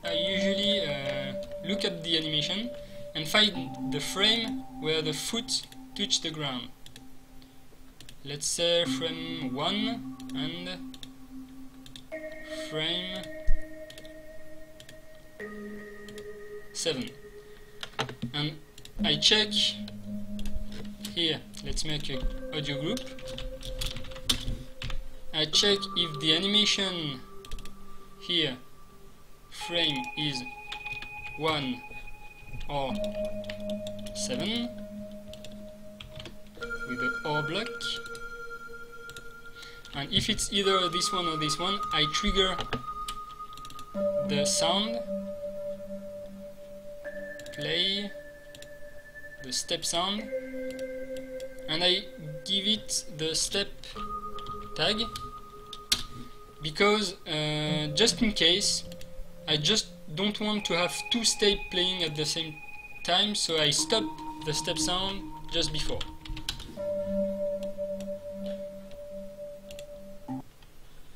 I usually look at the animation and find the frame where the foot touch the ground. Let's say frame 1 and frame 7. And I check here, let's make an audio group. I check if the animation here frame is 1 or 7 with the OR block, and if it's either this one or this one, I trigger the sound, play the step sound, and I give it the step tag, because just in case I just don't want to have two steps playing at the same time, so I stop the step sound just before.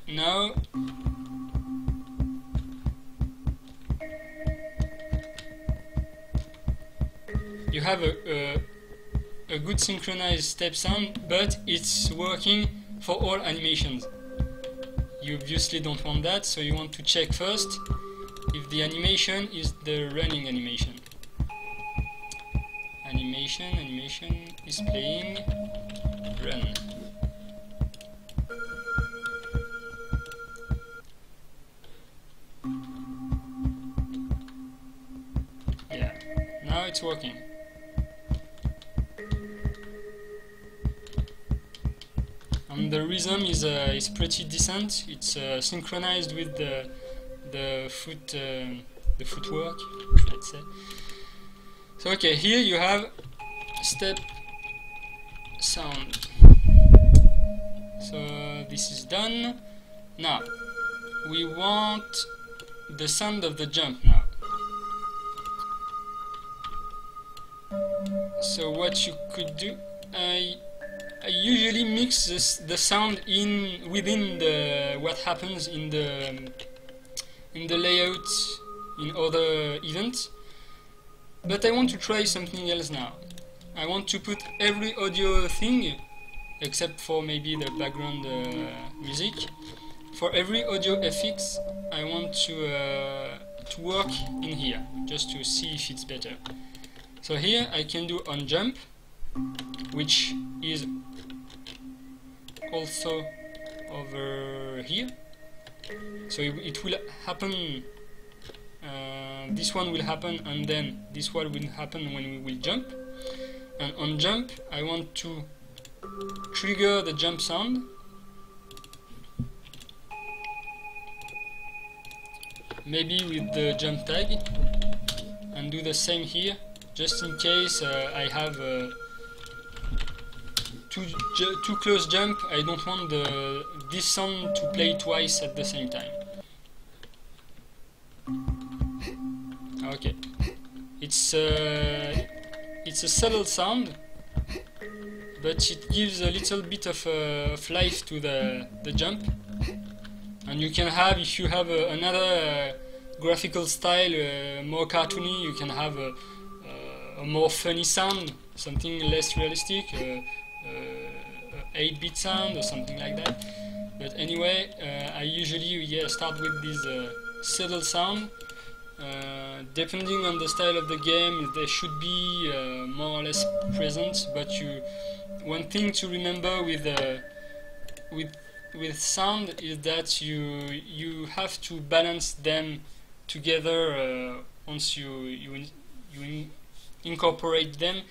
Now you have a good synchronized step sound, but it's working for all animations. You obviously don't want that, so you want to check first if the animation is the running animation. Animation is playing, run. Yeah, now it's working. And the rhythm is pretty decent. It's synchronized with the footwork, let's say. So okay, here you have step sound. So this is done. Now we want the sound of the jump now. So what you could do, I usually mix the sound within what happens in the layout in other events, but I want to try something else now. I want to put every audio thing, except for maybe the background music. For every audio FX, I want to work in here, just to see if it's better. So here I can do on jump, which is also over here. So it will happen, this one will happen, and then this one will happen when we will jump. And on jump I want to trigger the jump sound, maybe with the jump tag, and do the same here, just in case I have too close jump. I don't want this sound to play twice at the same time. Okay, it's a subtle sound, but it gives a little bit of life to the jump. And you can have, if you have another graphical style, more cartoony, you can have a more funny sound, something less realistic, 8-bit sound or something like that. But anyway, I usually start with this subtle sound. Depending on the style of the game, they should be more or less present. But one thing to remember with sound is that you have to balance them together once you incorporate them,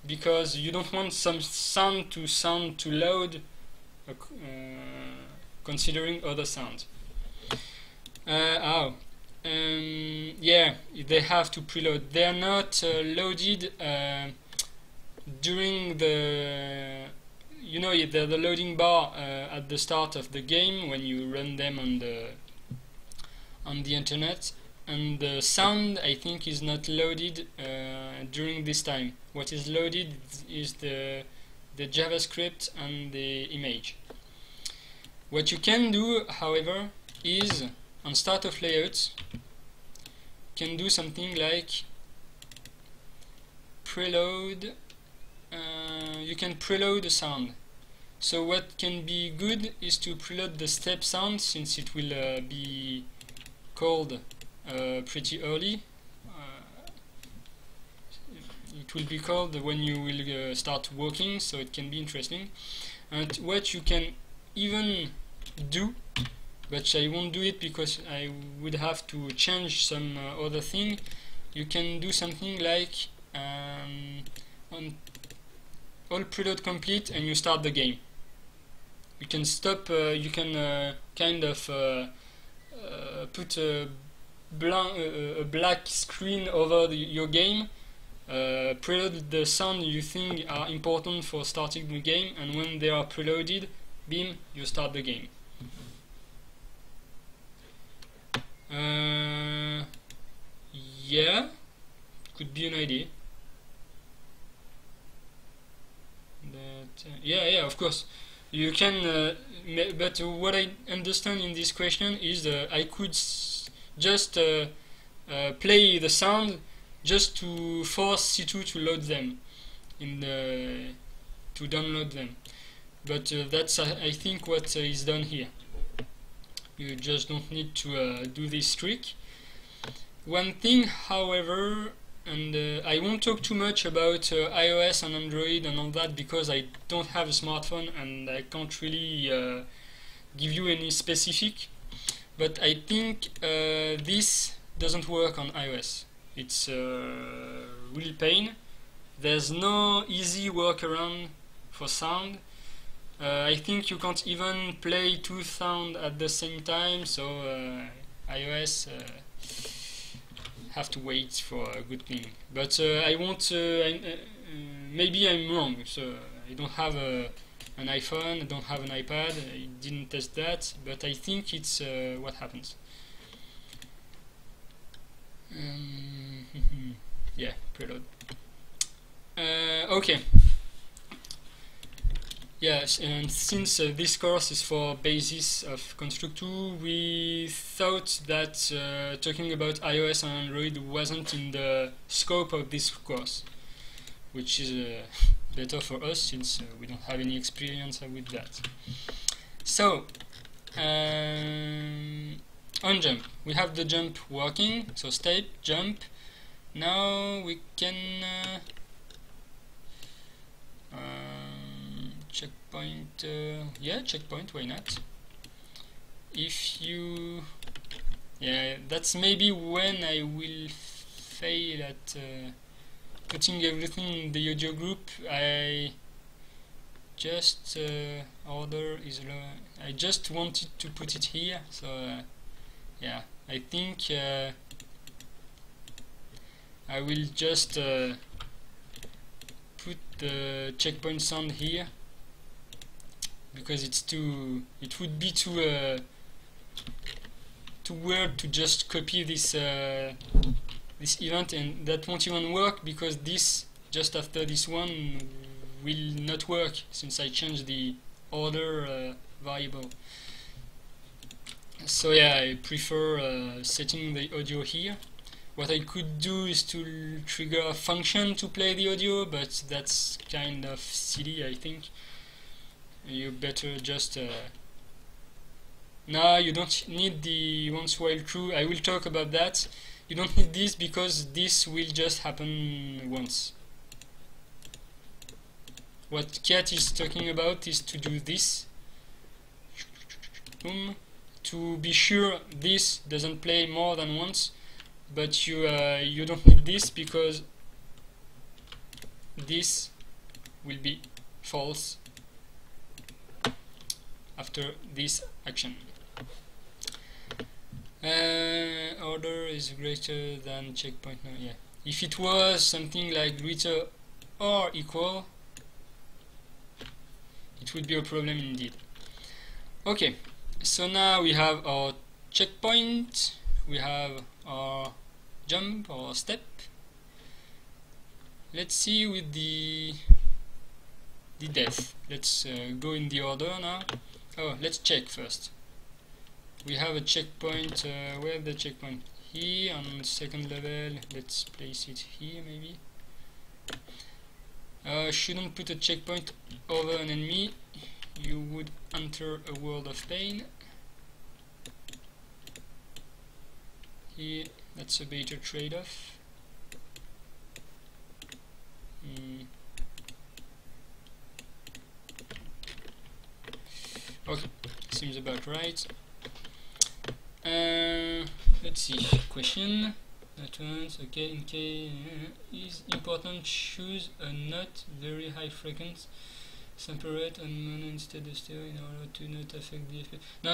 because you don't want some sound to sound too loud considering other sounds. Yeah, they have to preload. They are not loaded during the loading bar at the start of the game when you run them on the internet. And the sound, I think, is not loaded during this time. What is loaded is the JavaScript and the image. What you can do, however, is on start of layout, can do something like preload. You can preload a sound. So what can be good is to preload the step sound, since it will be called pretty early. It will be called when you will start walking, so it can be interesting. And what you can even do, but I won't do it because I would have to change some other thing, you can do something like on all preload complete and you start the game. You can stop, you can kind of put a black screen over your game, preload the sound you think are important for starting the game, and when they are preloaded, beam, you start the game. Yeah, could be an idea. But yeah, of course. You can, but what I understand in this question is I could just play the sound just to force C2 to load them to download them. But that's I think what is done here. You just don't need to do this trick. One thing, however, and I won't talk too much about iOS and Android and all that because I don't have a smartphone and I can't really give you any specific, but I think this doesn't work on iOS. It's a real pain. There's no easy workaround for sound. I think you can't even play two sounds at the same time, so iOS have to wait for a good thing. But I won't. Maybe I'm wrong. So I don't have an iPhone. I don't have an iPad. I didn't test that, but I think it's what happens. Yeah, preload. Okay. Yes, and since this course is for basis of Construct 2, we thought that talking about iOS and Android wasn't in the scope of this course, which is better for us since we don't have any experience with that. So, on jump, we have the jump working, so step, jump. Now we can checkpoint, yeah, checkpoint, why not? If you, yeah, that's maybe when I will fail at putting everything in the audio group. I just order is low. I just wanted to put it here, so yeah, I think I will just put the checkpoint sound here because it's too. It would be too weird to just copy this this event, and that won't even work because this just after this one will not work since I changed the order variable. So yeah, I prefer setting the audio here. What I could do is to trigger a function to play the audio, but that's kind of silly, I think. You better just no, you don't need the once while true. I will talk about that. You don't need this because this will just happen once. What Cat is talking about is to do this. To be sure this doesn't play more than once, but you don't need this because this will be false after this action. Order is greater than checkpoint now. Yeah, if it was something like greater or equal, it would be a problem indeed. Okay, so now we have our checkpoint, we have our jump or step. Let's see with the death. Let's go in the order now. Oh, let's check first. We have a checkpoint. Where the checkpoint? Here on second level. Let's place it here maybe. Shouldn't put a checkpoint over an enemy. You would enter a world of pain. Here, that's a better trade-off. Okay, seems about right. Let's see. Question. That one's okay. In case is important, choose a not very high frequency sample rate and mono instead of stereo in order to not affect the FPS. No.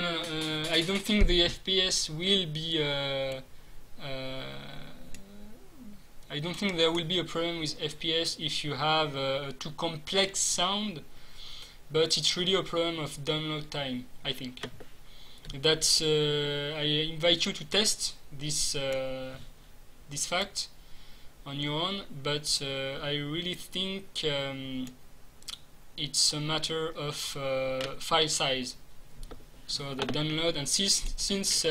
I don't think the FPS will be. I don't think there will be a problem with FPS if you have a too complex sound, but it's really a problem of download time, I think. That's I invite you to test this this fact on your own, but I really think it's a matter of file size. So the download, and since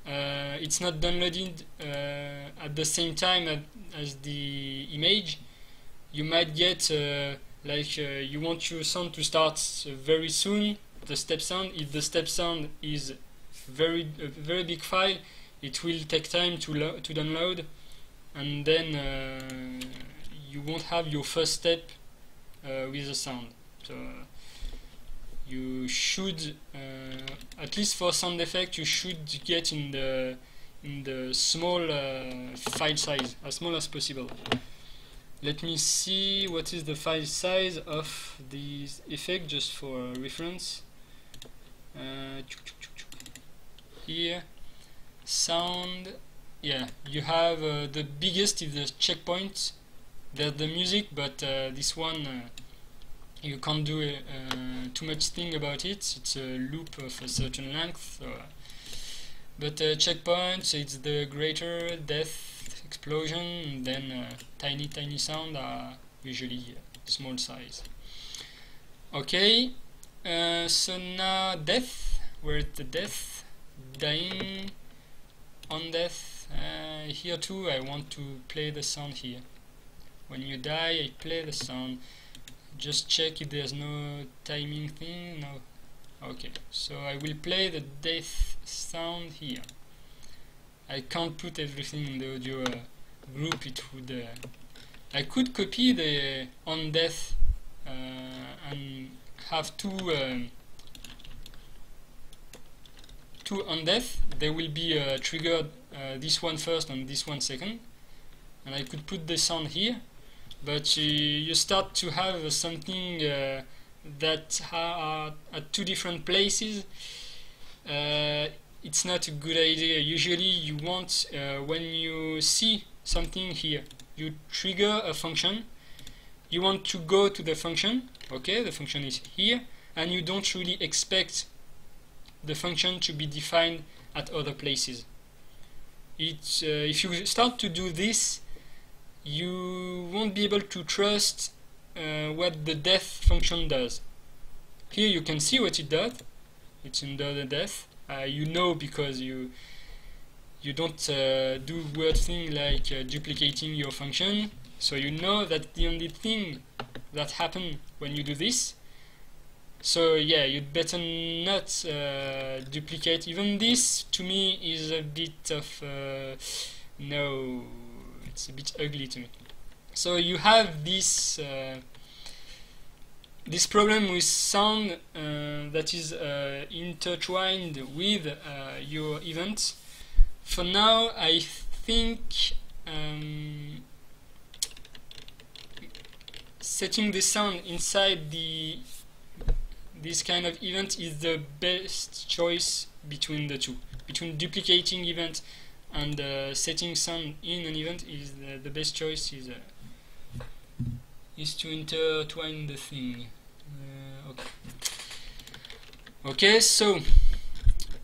it's not downloaded at the same time as the image, you might get like you want your sound to start very soon, the step sound. If the step sound is a very big file, it will take time to download, and then you won't have your first step with the sound. So you should, at least for sound effect, you should get in the small file size, as small as possible. Let me see what is the file size of this effect, just for reference. Here, sound. Yeah, you have the biggest is the checkpoint. There's the music, but this one you can't do too much thing about it. It's a loop of a certain length. So, but checkpoints, it's the greater death explosion, and then tiny sound are usually small size. Okay, so now death. Where's the death? Dying, on death. Here too, I want to play the sound here. When you die, I play the sound. Just check if there's no timing thing. No. Okay, so I will play the death sound here. I can't put everything in the audio group. It would. I could copy the on death and have two on death. They will be triggered, this one first and this one second, and I could put the sound here. But you start to have something that are at two different places. It's not a good idea. Usually you want, when you see something here, you trigger a function, you want to go to the function. Okay, the function is here, and you don't really expect the function to be defined at other places. If you start to do this, you won't be able to trust what the death function does. Here you can see what it does. It's under the death. You know, because you don't do weird thing like duplicating your function. So you know that the only thing that happens when you do this. So yeah, you'd better not duplicate. Even this, to me, is a bit of no. It's a bit ugly to me. So you have this this problem with sound that is intertwined with your event. For now, I think setting the sound inside this kind of event is the best choice between the two. Between duplicating event and setting sound in an event, is the best choice is to intertwine the thing. Okay, so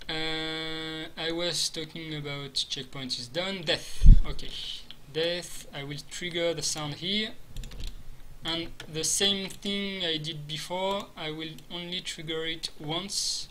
I was talking about checkpoints is done. Death. Okay, death. I will trigger the sound here, and the same thing I did before, I will only trigger it once.